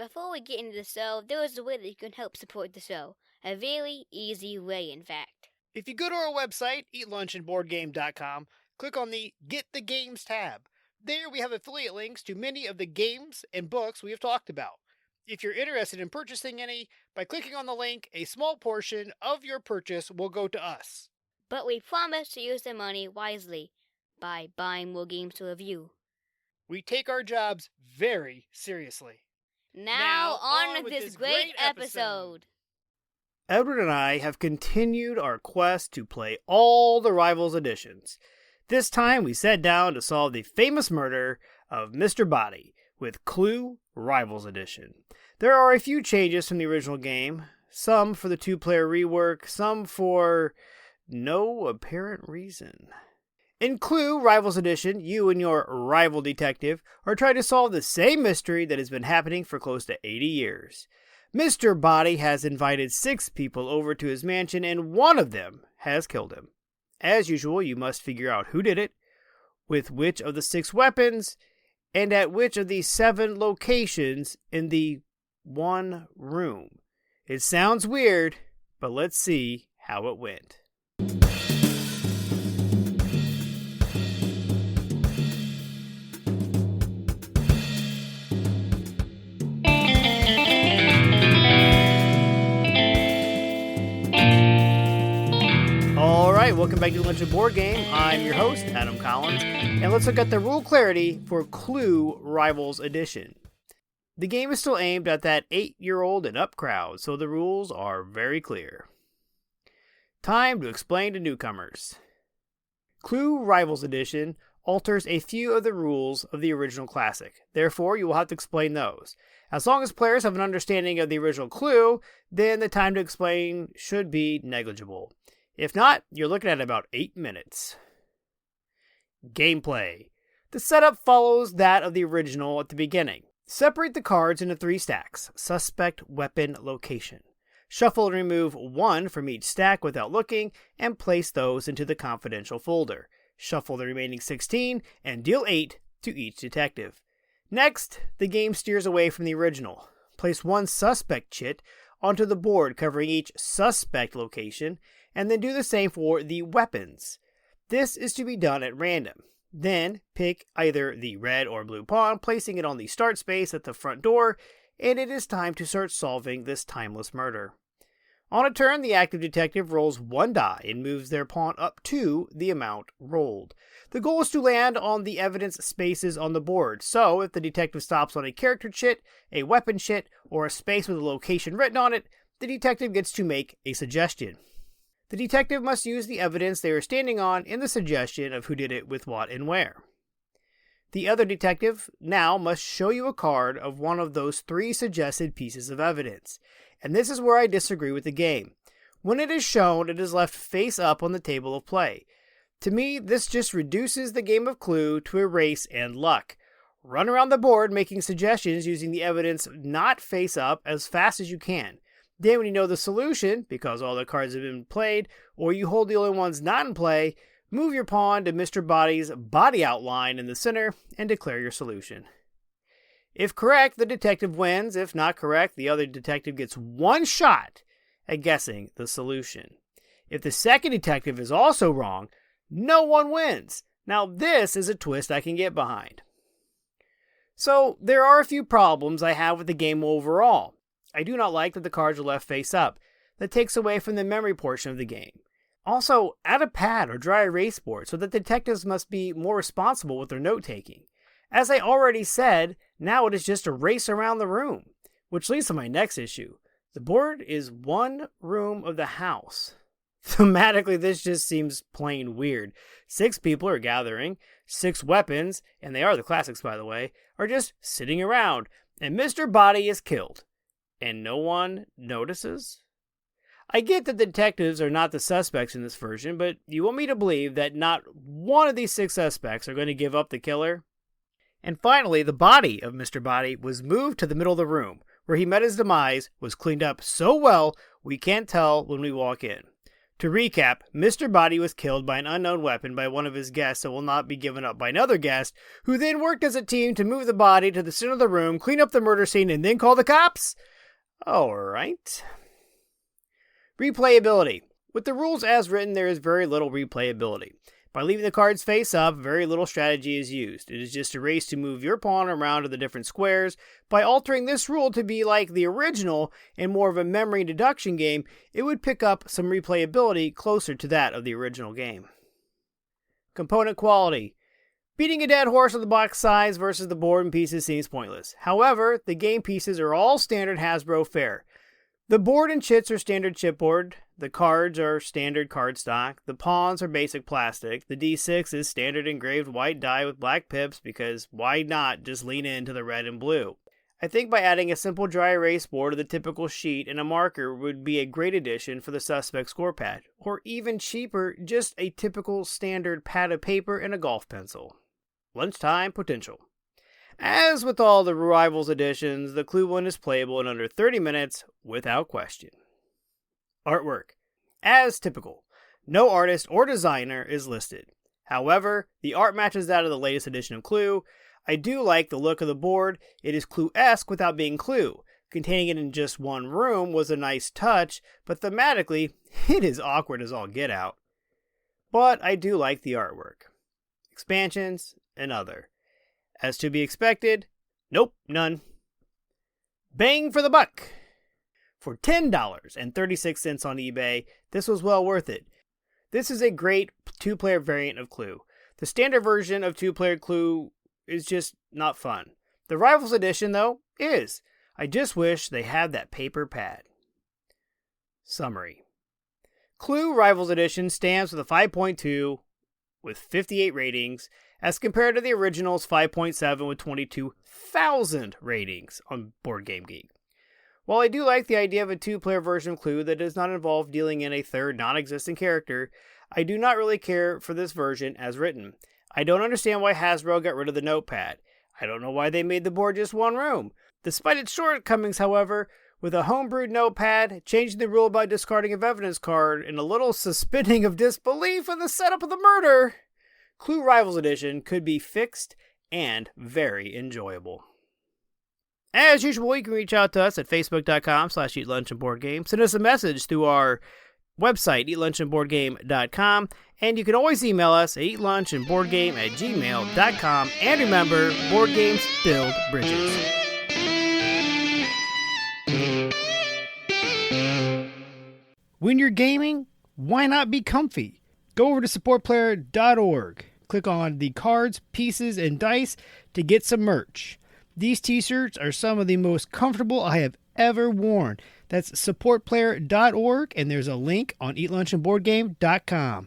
Before we get into the show, there is a way that you can help support the show. A very easy way, in fact. If you go to our website, eatlunchandboardgame.com, click on the Get the Games tab. There we have affiliate links to many of the games and books we have talked about. If you're interested in purchasing any, by clicking on the link, a small portion of your purchase will go to us. But we promise to use the money wisely by buying more games to review. We take our jobs very seriously. Now on with this great episode. Edward and I have continued our quest to play all the Rivals editions. This time we sat down to solve the famous murder of Mr. Boddy with Clue Rivals Edition. There are a few changes from the original game, some for the two-player rework, some for no apparent reason. In Clue Rivals Edition, you and your rival detective are trying to solve the same mystery that has been happening for close to 80 years. Mr. Boddy has invited 6 people over to his mansion, and one of them has killed him. As usual, you must figure out who did it, with which of the 6 weapons, and at which of the 7 locations in the one room. It sounds weird, but let's see how it went. Welcome back to the Lunch and Board Game. I'm your host, Adam Collins, and let's look at the rule clarity for Clue Rivals Edition. The game is still aimed at that 8-year-old and up crowd, so the rules are very clear. Time to explain to newcomers. Clue Rivals Edition alters a few of the rules of the original classic. Therefore, you will have to explain those. As long as players have an understanding of the original Clue, then the time to explain should be negligible. If not, you're looking at about 8 minutes. Gameplay. The setup follows that of the original at the beginning. Separate the cards into 3 stacks. Suspect, weapon, location. Shuffle and remove 1 from each stack without looking, and place those into the confidential folder. Shuffle the remaining 16, and deal 8 to each detective. Next, the game steers away from the original. Place 1 suspect chit onto the board covering each suspect location, and then do the same for the weapons. This is to be done at random. Then, pick either the red or blue pawn, placing it on the start space at the front door, and it is time to start solving this timeless murder. On a turn, the active detective rolls 1 die and moves their pawn up to the amount rolled. The goal is to land on the evidence spaces on the board, so if the detective stops on a character chit, a weapon chit, or a space with a location written on it, the detective gets to make a suggestion. The detective must use the evidence they are standing on in the suggestion of who did it with what and where. The other detective now must show you a card of one of those 3 suggested pieces of evidence. And this is where I disagree with the game. When it is shown, it is left face up on the table of play. To me, this just reduces the game of Clue to a race and luck. Run around the board making suggestions using the evidence not face up as fast as you can. Then when you know the solution, because all the cards have been played, or you hold the only ones not in play, move your pawn to Mr. Boddy's body outline in the center and declare your solution. If correct, the detective wins. If not correct, the other detective gets 1 shot at guessing the solution. If the second detective is also wrong, no one wins. Now this is a twist I can get behind. So there are a few problems I have with the game overall. I do not like that the cards are left face up. That takes away from the memory portion of the game. Also, add a pad or dry erase board so that detectives must be more responsible with their note-taking. As I already said, now it is just a race around the room, which leads to my next issue. The board is one room of the house. Thematically, this just seems plain weird. 6 people are gathering, 6 weapons, and they are the classics by the way, are just sitting around, and Mr. Boddy is killed. And no one notices? I get that the detectives are not the suspects in this version, but you want me to believe that not one of these 6 suspects are going to give up the killer? And finally, the body of Mr. Boddy was moved to the middle of the room, where he met his demise, was cleaned up so well we can't tell when we walk in. To recap, Mr. Boddy was killed by an unknown weapon by one of his guests that will not be given up by another guest, who then worked as a team to move the body to the center of the room, clean up the murder scene, and then call the cops? Alright. Replayability. With the rules as written, there is very little replayability. By leaving the cards face up, very little strategy is used. It is just a race to move your pawn around to the different squares. By altering this rule to be like the original and more of a memory deduction game, it would pick up some replayability closer to that of the original game. Component quality. Beating a dead horse with the box size versus the board and pieces seems pointless. However, the game pieces are all standard Hasbro fare. The board and chits are standard chipboard, the cards are standard cardstock, the pawns are basic plastic, the D6 is standard engraved white die with black pips because why not just lean into the red and blue? I think by adding a simple dry erase board to the typical sheet and a marker would be a great addition for the suspect score pad, or even cheaper, just a typical standard pad of paper and a golf pencil. Lunchtime potential. As with all the Rivals editions, the Clue one is playable in under 30 minutes without question. Artwork. As typical, no artist or designer is listed. However, the art matches that of the latest edition of Clue. I do like the look of the board. It is Clue-esque without being Clue. Containing it in just one room was a nice touch, but thematically, it is awkward as all get out. But I do like the artwork. Expansions and other. As to be expected, nope, none. Bang for the buck! For $10.36 on eBay, this was well worth it. This is a great two-player variant of Clue. The standard version of two-player Clue is just not fun. The Rivals edition, though, is. I just wish they had that paper pad. Summary. Clue Rivals edition stands with a 5.2 with 58 ratings, as compared to the original's 5.7 with 22,000 ratings on Board Game Geek. While I do like the idea of a two-player version of Clue that does not involve dealing in a third non-existent character, I do not really care for this version as written. I don't understand why Hasbro got rid of the notepad. I don't know why they made the board just one room. Despite its shortcomings, however, with a homebrewed notepad, changing the rule about discarding of evidence card, and a little suspending of disbelief in the setup of the murder, Clue Rivals Edition could be fixed and very enjoyable. As usual, you can reach out to us at facebook.com/eatlunchandboardgame. Send us a message through our website, eatlunchandboardgame.com, and you can always email us at eatlunchandboardgame@gmail.com. And remember, board games build bridges. When you're gaming, why not be comfy? Go over to supportplayer.org. Click on the cards, pieces, and dice to get some merch. These t-shirts are some of the most comfortable I have ever worn. That's supportplayer.org, and there's a link on eatlunchandboardgame.com.